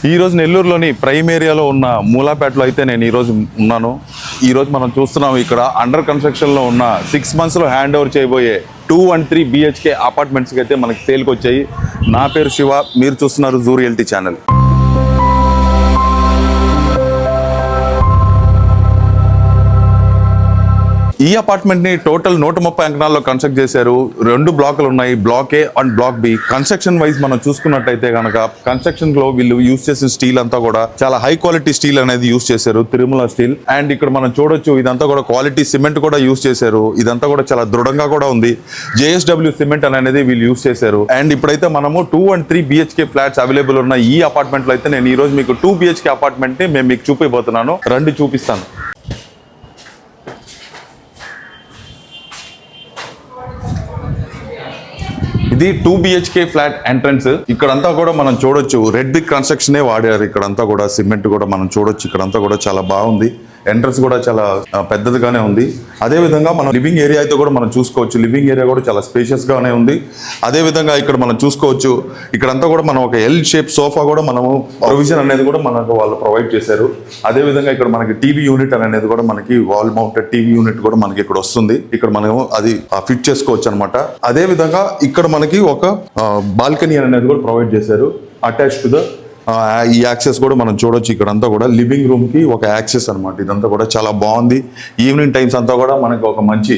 ఈ రోజు నెల్లూరులోని ప్రైమ్ ఏరియాలో ఉన్న మూలాపేటలో అయితే నేను ఈరోజు ఉన్నాను. ఈరోజు మనం చూస్తున్నాం ఇక్కడ అండర్ కన్స్ట్రక్షన్లో ఉన్న 6 monthsలో హ్యాండ్ ఓవర్ చేయబోయే 2 and 3 BHK అపార్ట్మెంట్స్కి అయితే మనకి సేల్కి వచ్చాయి. నా పేరు శివ, మీరు చూస్తున్నారు జూ రియల్టీ ఛానల్. ఈ అపార్ట్మెంట్ ని టోటల్ 130 అంకణాల్లో కన్స్ట్రక్ట్ చేశారు. 2 బ్లాకులు ఉన్నాయి, block A and block B. Construction wise మనం చూసుకున్నట్టయితే కనుక కన్స్ట్రక్షన్ లో వీళ్ళు యూజ్ చేసిన స్టీల్ అంతా కూడా చాలా హై క్వాలిటీ స్టీల్ అనేది యూజ్ చేశారు, తిరుమల స్టీల్. అండ్ ఇక్కడ మనం చూడొచ్చు ఇదంతా కూడా క్వాలిటీ సిమెంట్ కూడా యూజ్ చేశారు. ఇదంతా కూడా చాలా దృఢంగా కూడా ఉంది. JSW సిమెంట్ అనేది వీళ్ళు యూజ్ చేశారు. అండ్ ఇప్పుడైతే మనము 2 and 3 BHK ఫ్లాట్స్ అవైలబుల్ ఉన్న ఈ అపార్ట్మెంట్ లో అయితే నేను ఈ రోజు మీకు 2 BHK అపార్ట్మెంట్ ని మేము మీకు చూపిపోతున్నాను. రండి చూపిస్తాను. ఇది 2 BHK ఫ్లాట్ ఎంట్రన్స్. ఇక్కడంతా కూడా మనం చూడొచ్చు రెడ్ బ్రిక్ కన్స్ట్రక్షన్ వాడారు. ఇక్కడంతా కూడా సిమెంట్ కూడా మనం చూడొచ్చు. ఇక్కడంతా కూడా చాలా బాగుంది. ఎంట్రన్స్ కూడా చాలా పెద్దదిగానే ఉంది. అదే విధంగా మనం లివింగ్ ఏరియా అయితే కూడా మనం చూసుకోవచ్చు. లివింగ్ ఏరియా కూడా చాలా స్పేషియస్ గానే ఉంది. అదే విధంగా ఇక్కడ మనం చూసుకోవచ్చు ఇక్కడంతా కూడా మనం ఒక ఎల్ షేప్ సోఫా కూడా మనము ప్రొవిజన్ అనేది కూడా మనకు వాళ్ళు ప్రొవైడ్ చేశారు. అదే విధంగా ఇక్కడ మనకి టీవీ యూనిట్ అనేది కూడా మనకి వాల్ మౌంటెడ్ టీవీ యూనిట్ కూడా మనకి ఇక్కడ వస్తుంది. ఇక్కడ మనము అది ఫిట్ చేసుకోవచ్చు అనమాట. అదే విధంగా ఇక్కడ మనకి ఒక బాల్కనీ అనేది కూడా ప్రొవైడ్ చేశారు అటాచ్ టు ద ఈ యాక్సెస్ కూడా మనం చూడొచ్చు. ఇక్కడంతా కూడా లివింగ్ రూమ్ కి ఒక యాక్సెస్ అనమాట. ఇదంతా కూడా చాలా బాగుంది. ఈవినింగ్ టైమ్స్ అంతా కూడా మనకి ఒక మంచి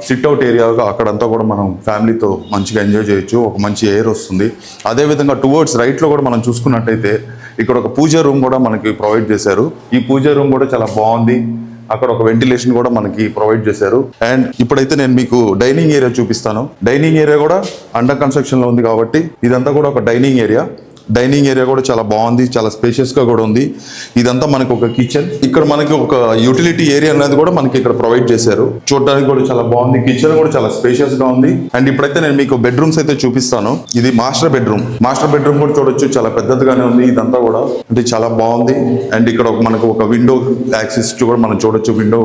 సిట్అవుట్ ఏరియాగా అక్కడంతా కూడా మనం ఫ్యామిలీతో మంచిగా ఎంజాయ్ చేయొచ్చు. ఒక మంచి ఎయిర్ వస్తుంది. అదే విధంగా టువర్డ్స్ రైట్ లో కూడా మనం చూసుకున్నట్టయితే ఇక్కడ ఒక పూజ రూమ్ కూడా మనకి ప్రొవైడ్ చేశారు. ఈ పూజ రూమ్ కూడా చాలా బాగుంది. అక్కడ ఒక వెంటిలేషన్ కూడా మనకి ప్రొవైడ్ చేశారు. అండ్ ఇప్పుడైతే నేను మీకు డైనింగ్ ఏరియా చూపిస్తాను. డైనింగ్ ఏరియా కూడా అండర్ కన్స్ట్రక్షన్ లో ఉంది కాబట్టి ఇదంతా కూడా ఒక డైనింగ్ ఏరియా. డైనింగ్ ఏరియా కూడా చాలా బాగుంది, చాలా స్పేషియస్ గా కూడా ఉంది. ఇదంతా మనకి ఒక కిచెన్. ఇక్కడ మనకి ఒక యూటిలిటీ ఏరియా అనేది కూడా మనకి ఇక్కడ ప్రొవైడ్ చేశారు. చూడడానికి కూడా చాలా బాగుంది. కిచెన్ కూడా చాలా స్పేషియస్ గా ఉంది. అండ్ ఇప్పుడైతే నేను మీకు బెడ్రూమ్స్ అయితే చూపిస్తాను. ఇది మాస్టర్ బెడ్రూమ్. మాస్టర్ బెడ్రూమ్ కూడా చూడొచ్చు, చాలా పెద్దదిగానే ఉంది. ఇదంతా కూడా అంటే చాలా బాగుంది. అండ్ ఇక్కడ మనకు ఒక విండో యాక్సెస్ కూడా మనం చూడొచ్చు. విండో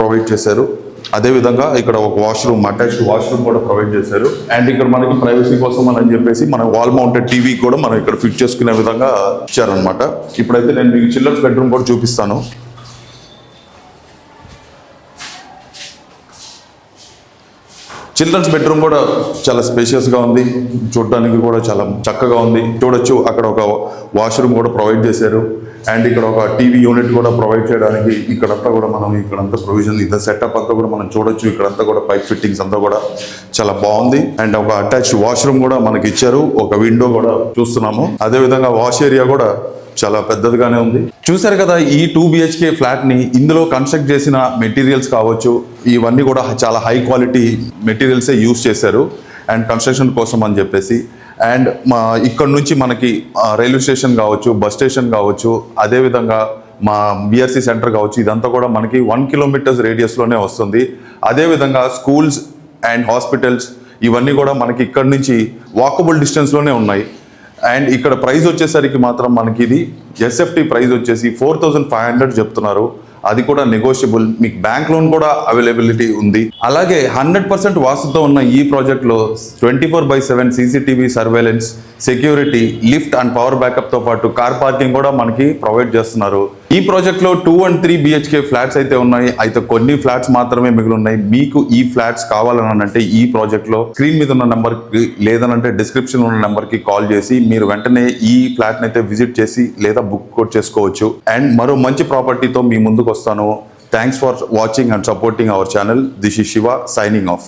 ప్రొవైడ్ చేశారు. అదే విధంగా ఇక్కడ ఒక వాష్రూమ్, అటాచ్డ్ వాష్రూమ్ కూడా ప్రొవైడ్ చేశారు. అండ్ ఇక్కడ మనకి ప్రైవసీ కోసం అని చెప్పేసి మన వాల్ మౌంటెడ్ టీవీ కూడా మనం ఇక్కడ ఫిట్ చేసుకునే విధంగా ఇచ్చారనమాట. ఇప్పుడైతే నేను మీకు చిల్డ్రన్స్ బెడ్రూమ్ కూడా చూపిస్తాను. చిల్డ్రన్స్ బెడ్రూమ్ కూడా చాలా స్పేషియస్ గా ఉంది. చూడడానికి కూడా చాలా చక్కగా ఉంది. చూడొచ్చు అక్కడ ఒక వాష్రూమ్ కూడా ప్రొవైడ్ చేశారు. అండ్ ఇక్కడ ఒక టీవీ యూనిట్ కూడా ప్రొవైడ్ చేయడానికి ఇక్కడంతా కూడా మనం ఇక్కడంతా ప్రొవిజన్ ఇది సెటప్ అంతా కూడా మనం చూడొచ్చు. ఇక్కడంతా కూడా పైప్ ఫిట్టింగ్స్ అంతా కూడా చాలా బాగుంది. అండ్ ఒక అటాచ్డ్ వాష్రూమ్ కూడా మనకి ఇచ్చారు. ఒక విండో కూడా చూస్తున్నాము. అదే విధంగా వాష్ ఏరియా కూడా చాలా పెద్దదిగానే ఉంది. చూసారు కదా ఈ 2 BHK ఫ్లాట్ ని. ఇందులో కన్స్ట్రక్ట్ చేసిన మెటీరియల్స్ కావచ్చు, ఇవన్నీ కూడా చాలా హై క్వాలిటీ మెటీరియల్సే యూజ్ చేశారు అండ్ కన్స్ట్రక్షన్ కోసం అని చెప్పేసి. అండ్ ఇక్కడ నుంచి మనకి రైల్వే స్టేషన్ కావచ్చు, బస్ స్టేషన్ కావచ్చు, అదేవిధంగా మా BRC సెంటర్ కావచ్చు, ఇదంతా కూడా మనకి 1 kilometers రేడియస్లోనే వస్తుంది. అదేవిధంగా స్కూల్స్ అండ్ హాస్పిటల్స్ ఇవన్నీ కూడా మనకి ఇక్కడ నుంచి వాకబుల్ డిస్టెన్స్లోనే ఉన్నాయి. అండ్ ఇక్కడ ప్రైస్ వచ్చేసరికి మాత్రం మనకి ఇది SFT ప్రైస్ వచ్చేసి 4,500 చెప్తున్నారు. అది కూడా నెగోషియబుల్. మీకు బ్యాంక్ లోన్ కూడా అవైలబిలిటీ ఉంది. అలాగే 100% వాస్తుతో ఉన్న ఈ ప్రాజెక్ట్ లో 24/7 CCTV surveillance, security, lift and power backup తో పాటు కార్ పార్కింగ్ కూడా మనకి ప్రొవైడ్ చేస్తున్నారు. ఈ ప్రాజెక్ట్ లో 2 and 3 BHK ఫ్లాట్స్ అయితే ఉన్నాయి. అయితే కొన్ని ఫ్లాట్స్ మాత్రమే మిగిలి ఉన్నాయి. మీకు ఈ ఫ్లాట్స్ కావాలని అంటే ఈ ప్రాజెక్ట్ లో స్క్రీన్ మీద ఉన్న నెంబర్ కి లేదనంటే డిస్క్రిప్షన్ ఉన్న నెంబర్ కి కాల్ చేసి మీరు వెంటనే ఈ ఫ్లాట్ ని అయితే విజిట్ చేసి లేదా బుక్ కూడా చేసుకోవచ్చు. అండ్ మరో మంచి ప్రాపర్టీతో మీ ముందుకు వస్తాను. Thanks for watching and supporting our channel. This is Shiva signing off.